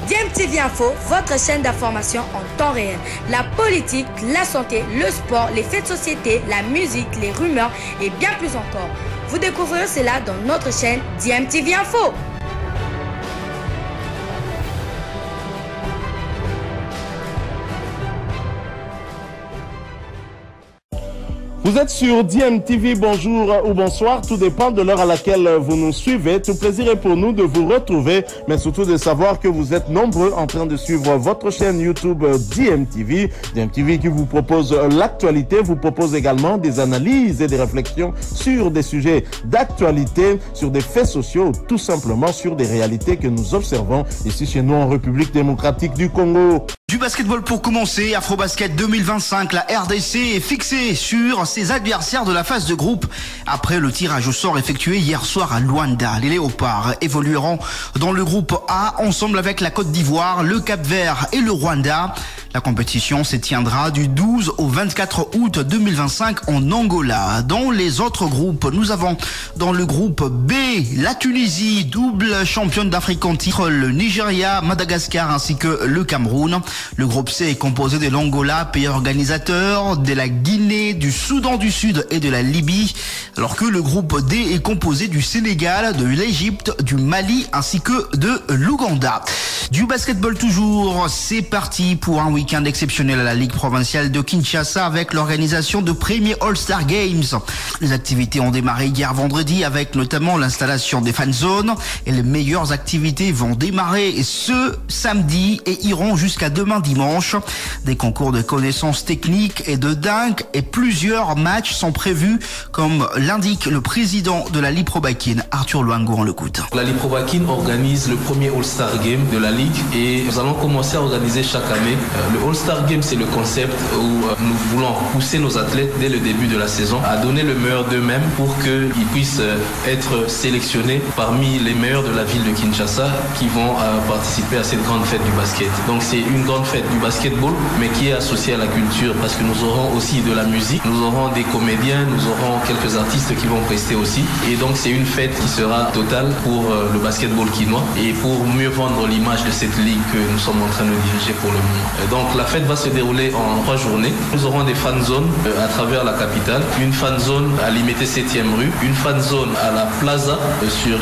DMTV Info, votre chaîne d'information en temps réel. La politique, la santé, le sport, les faits de société, la musique, les rumeurs et bien plus encore. Vous découvrirez cela dans notre chaîne DMTV Info. Vous êtes sur DMTV, bonjour ou bonsoir, tout dépend de l'heure à laquelle vous nous suivez. Tout plaisir est pour nous de vous retrouver, mais surtout de savoir que vous êtes nombreux en train de suivre votre chaîne YouTube DMTV. DMTV qui vous propose l'actualité, vous propose également des analyses et des réflexions sur des sujets d'actualité, sur des faits sociaux, tout simplement sur des réalités que nous observons ici chez nous en République démocratique du Congo. Du basketball pour commencer, Afrobasket 2025, la RDC est fixée sur ses adversaires de la phase de groupe après le tirage au sort effectué hier soir à Luanda. Les Léopards évolueront dans le groupe A ensemble avec la Côte d'Ivoire, le Cap-Vert et le Rwanda. La compétition se tiendra du 12 au 24 août 2025 en Angola. Dans les autres groupes, nous avons dans le groupe B, la Tunisie, double championne d'Afrique en titre, le Nigeria, Madagascar ainsi que le Cameroun. Le groupe C est composé de l'Angola, pays organisateur, de la Guinée, du Soudan du Sud et de la Libye, alors que le groupe D est composé du Sénégal, de l'Égypte, du Mali ainsi que de l'Ouganda. Du basketball toujours, c'est parti pour un week-end exceptionnel à la Ligue provinciale de Kinshasa avec l'organisation de premiers All-Star Games. Les activités ont démarré hier vendredi avec notamment l'installation des fan zones et les meilleures activités vont démarrer ce samedi et iront jusqu'à demain dimanche. Des concours de connaissances techniques et de dunk et plusieurs matchs sont prévus comme l'indique le président de la Ligue Probakin, Arthur Luango, on l'écoute. La Ligue Probakin organise le premier All-Star Game de la Ligue et nous allons commencer à organiser chaque année. Le All-Star Game, c'est le concept où nous voulons pousser nos athlètes dès le début de la saison à donner le meilleur d'eux-mêmes pour qu'ils puissent être sélectionnés parmi les meilleurs de la ville de Kinshasa qui vont participer à cette grande fête du basket. Donc c'est une grande fête du basketball mais qui est associée à la culture parce que nous aurons aussi de la musique, nous aurons des comédiens, nous aurons quelques artistes qui vont prester aussi et donc c'est une fête qui sera totale pour le basketball quinois et pour mieux vendre l'image de cette ligue que nous sommes en train de diriger pour le moment. Donc la fête va se dérouler en 3 journées. Nous aurons des fan zones à travers la capitale, une fan zone à l'Imité 7e rue, une fan zone à la Plaza sur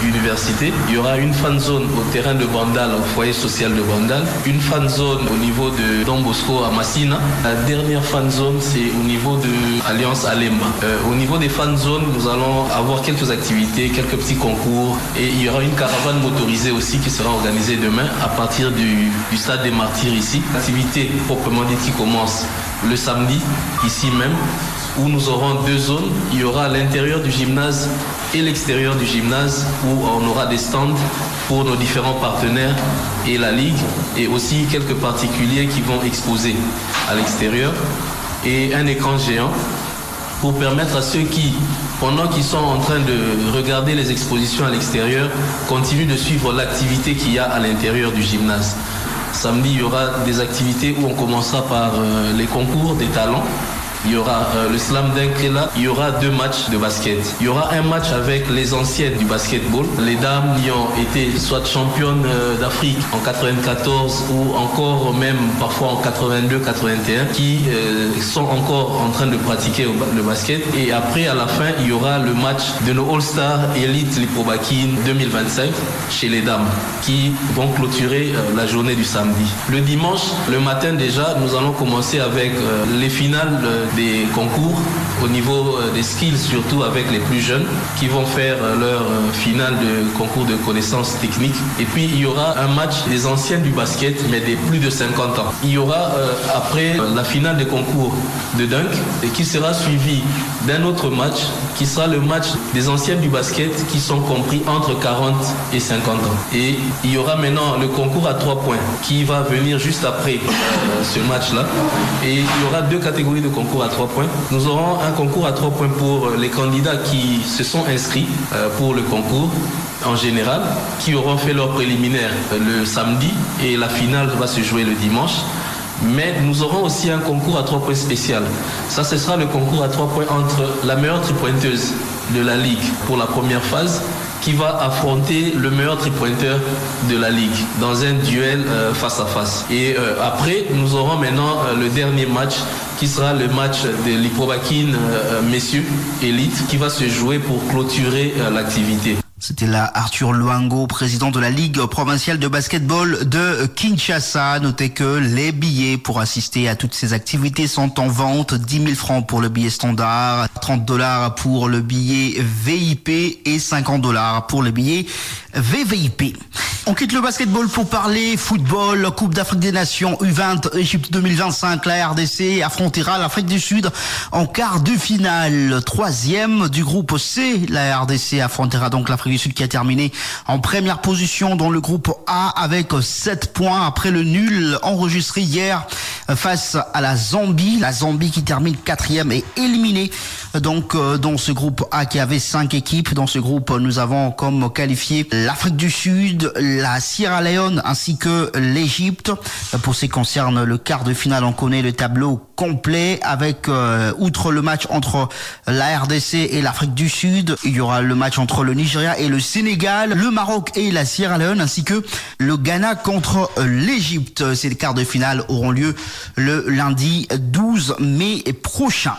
Université. Il y aura une fan zone au terrain de Bandal, au foyer social de Bandal, une fan zone au niveau de Don Bosco à Massina. La dernière fan zone c'est au niveau de Alliance Alemba. Au niveau des fan zones, nous allons avoir quelques activités, quelques petits concours et il y aura une caravane motorisée aussi qui sera organisée demain à partir du stade des Martyrs ici. L'activité proprement dite qui commence le samedi ici même où nous aurons 2 zones. Il y aura à l'intérieur du gymnase et l'extérieur du gymnase où on aura des stands pour nos différents partenaires et la ligue et aussi quelques particuliers qui vont exposer à l'extérieur et un écran géant pour permettre à ceux qui, pendant qu'ils sont en train de regarder les expositions à l'extérieur, continuent de suivre l'activité qu'il y a à l'intérieur du gymnase. Samedi, il y aura des activités où on commencera par les concours des talents. Il y aura le slam dunk qui est là. Il y aura 2 matchs de basket. Il y aura un match avec les anciennes du basketball. Les dames qui ont été soit championnes d'Afrique en 94 ou encore même parfois en 82, 81 qui sont encore en train de pratiquer le basket. Et après, à la fin, il y aura le match de nos All-Stars Elite Ligue Probakin 2025 chez les dames qui vont clôturer la journée du samedi. Le dimanche, le matin déjà, nous allons commencer avec les finales des concours au niveau des skills, surtout avec les plus jeunes qui vont faire leur finale de concours de connaissances techniques. Et puis il y aura un match des anciennes du basket mais des plus de 50 ans. Il y aura après la finale des concours de dunk et qui sera suivi d'un autre match qui sera le match des anciennes du basket qui sont compris entre 40 et 50 ans. Et il y aura maintenant le concours à 3 points qui va venir juste après ce match-là. Et il y aura 2 catégories de concours à 3 points. Nous aurons un concours à 3 points pour les candidats qui se sont inscrits pour le concours en général, qui auront fait leur préliminaire le samedi et la finale va se jouer le dimanche. Mais nous aurons aussi un concours à 3 points spécial. Ça, ce sera le concours à 3 points entre la meilleure tripointeuse de la Ligue pour la première phase, qui va affronter le meilleur tripointeur de la ligue dans un duel face à face. Et après, nous aurons maintenant le dernier match qui sera le match de l'Iprobakin messieurs élite qui va se jouer pour clôturer l'activité. C'était là Arthur Luango, président de la Ligue provinciale de basketball de Kinshasa. Notez que les billets pour assister à toutes ces activités sont en vente. 10 000 francs pour le billet standard, 30 $ pour le billet VIP et 50 $ pour le billet VVIP. On quitte le basketball pour parler football. Coupe d'Afrique des Nations U20 Égypte 2025. La RDC affrontera l'Afrique du Sud en quart de finale. 3e du groupe C. La RDC affrontera donc l'Afrique du Sud qui a terminé en première position dans le groupe A avec 7 points après le nul enregistré hier face à la Zambie. La Zambie qui termine 4e et éliminée donc dans ce groupe A qui avait 5 équipes. Dans ce groupe, nous avons comme qualifié l'Afrique du Sud, la Sierra Leone ainsi que l'Égypte. Pour ce qui concerne le quart de finale, on connaît le tableau complet avec outre le match entre la RDC et l'Afrique du Sud, il y aura le match entre le Nigeria et le Sénégal, le Maroc et la Sierra Leone ainsi que le Ghana contre l'Égypte. Ces quarts de finale auront lieu le lundi 12 mai prochain.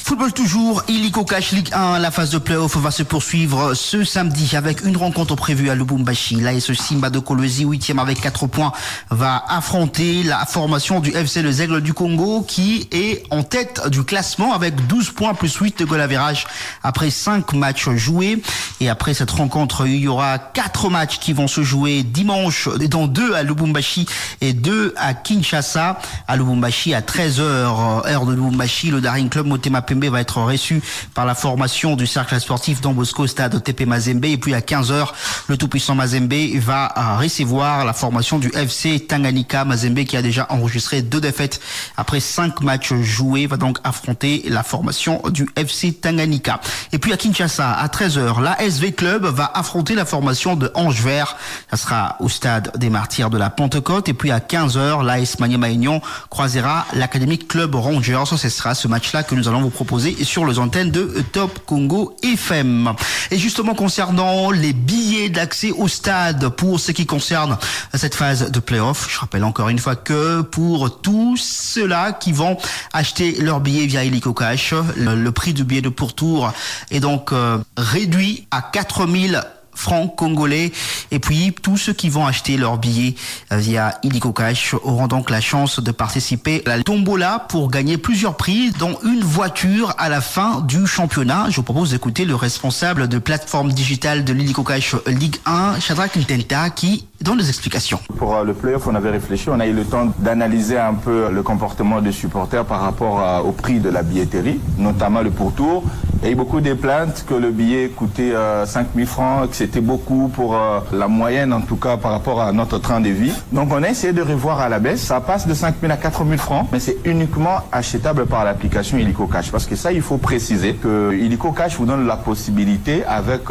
Football toujours, Illico Cash Ligue 1, la phase de play-off va se poursuivre ce samedi avec une rencontre prévue à Lubumbashi. L'AS Simba de Kolwezi, 8e avec 4 points, va affronter la formation du FC Les Aigles du Congo qui est en tête du classement avec 12 points plus 8 de goal average après 5 matchs joués. Et après cette rencontre, il y aura 4 matchs qui vont se jouer dimanche, dont 2 à Lubumbashi et 2 à Kinshasa. À Lubumbashi, à 13h, heure de Lubumbashi, le Daring Club Motema Pembe va être reçu par la formation du cercle sportif Don Bosco Stade TP Mazembe. Et puis à 15h, le tout-puissant Mazembe va recevoir la formation du FC Tanganyika. Mazembe qui a déjà enregistré 2 défaites après 5 matchs joués va donc affronter la formation du FC Tanganyika. Et puis à Kinshasa, à 13h, la SV Club va affronter la formation de Ange Vert. Ça sera au stade des Martyrs de la Pentecôte. Et puis à 15h, l'AS Maniema Union croisera l'Académique Club Rangers. Ce sera ce match-là que nous allons vous proposer sur les antennes de Top Congo FM. Et justement concernant les billets d'accès au stade pour ce qui concerne cette phase de play-off, je rappelle encore une fois que pour tous ceux-là qui vont acheter leur billet via Illico Cash, le prix du billet de pourtour est donc réduit à 4 000 francs congolais. Et puis tous ceux qui vont acheter leur billet via Illico Cash auront donc la chance de participer à la tombola pour gagner plusieurs prix, dont une voiture à la fin du championnat. Je vous propose d'écouter le responsable de plateforme digitale de l'Illico Cash Ligue 1, Shadrack Ntenta, qui donne des explications. Pour le play-off, on avait réfléchi, on a eu le temps d'analyser un peu le comportement des supporters par rapport au prix de la billetterie, notamment le pourtour. Il y a eu beaucoup de plaintes que le billet coûtait 5 000 francs, que c'était beaucoup pour la moyenne, en tout cas par rapport à notre train de vie. Donc on a essayé de revoir à la baisse. Ça passe de 5 000 à 4 000 francs, mais c'est uniquement achetable par l'application Illico Cash. Parce que ça, il faut préciser que Illico Cash vous donne la possibilité, avec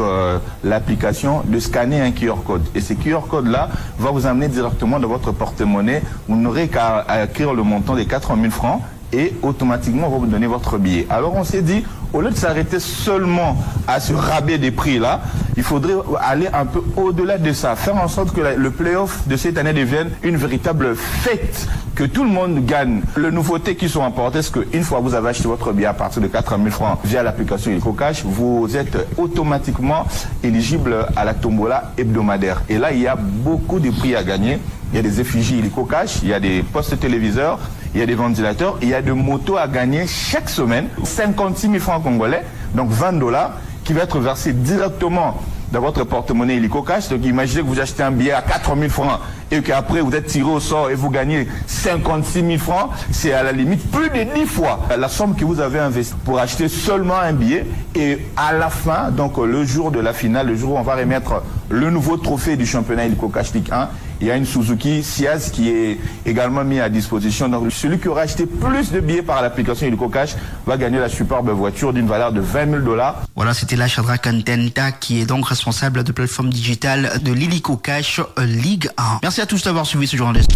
l'application, de scanner un QR code. Et ce QR code-là va vous amener directement dans votre porte-monnaie. Vous n'aurez qu'à écrire le montant des 4 000 francs et automatiquement on va vous donner votre billet. Alors on s'est dit, au lieu de s'arrêter seulement à ce rabais des prix-là, il faudrait aller un peu au-delà de ça, faire en sorte que le play-off de cette année devienne une véritable fête, que tout le monde gagne. Les nouveautés qui sont apportées, c'est qu'une fois que vous avez acheté votre billet à partir de 4 000 francs via l'application Illico Cash, vous êtes automatiquement éligible à la tombola hebdomadaire. Et là, il y a beaucoup de prix à gagner. Il y a des effigies Illico Cash, il y a des postes téléviseurs, il y a des ventilateurs, il y a des motos à gagner chaque semaine. 56 000 francs congolais, donc 20 $, qui va être versé directement dans votre porte-monnaie Illico Cash. Donc imaginez que vous achetez un billet à 4 000 francs et qu'après vous êtes tiré au sort et vous gagnez 56 000 francs. C'est à la limite plus de 10 fois la somme que vous avez investie pour acheter seulement un billet. Et à la fin, donc le jour de la finale, le jour où on va remettre le nouveau trophée du championnat Illico Cash Ligue 1, il y a une Suzuki Ciaz qui est également mise à disposition. Donc celui qui aura acheté plus de billets par l'application Illico Cash va gagner la superbe voiture d'une valeur de 20 000 $. Voilà, c'était là Shadrack Ntenta qui est donc responsable de plateforme digitale de l'Illico Cash Ligue 1. Merci à tous d'avoir suivi ce journaliste.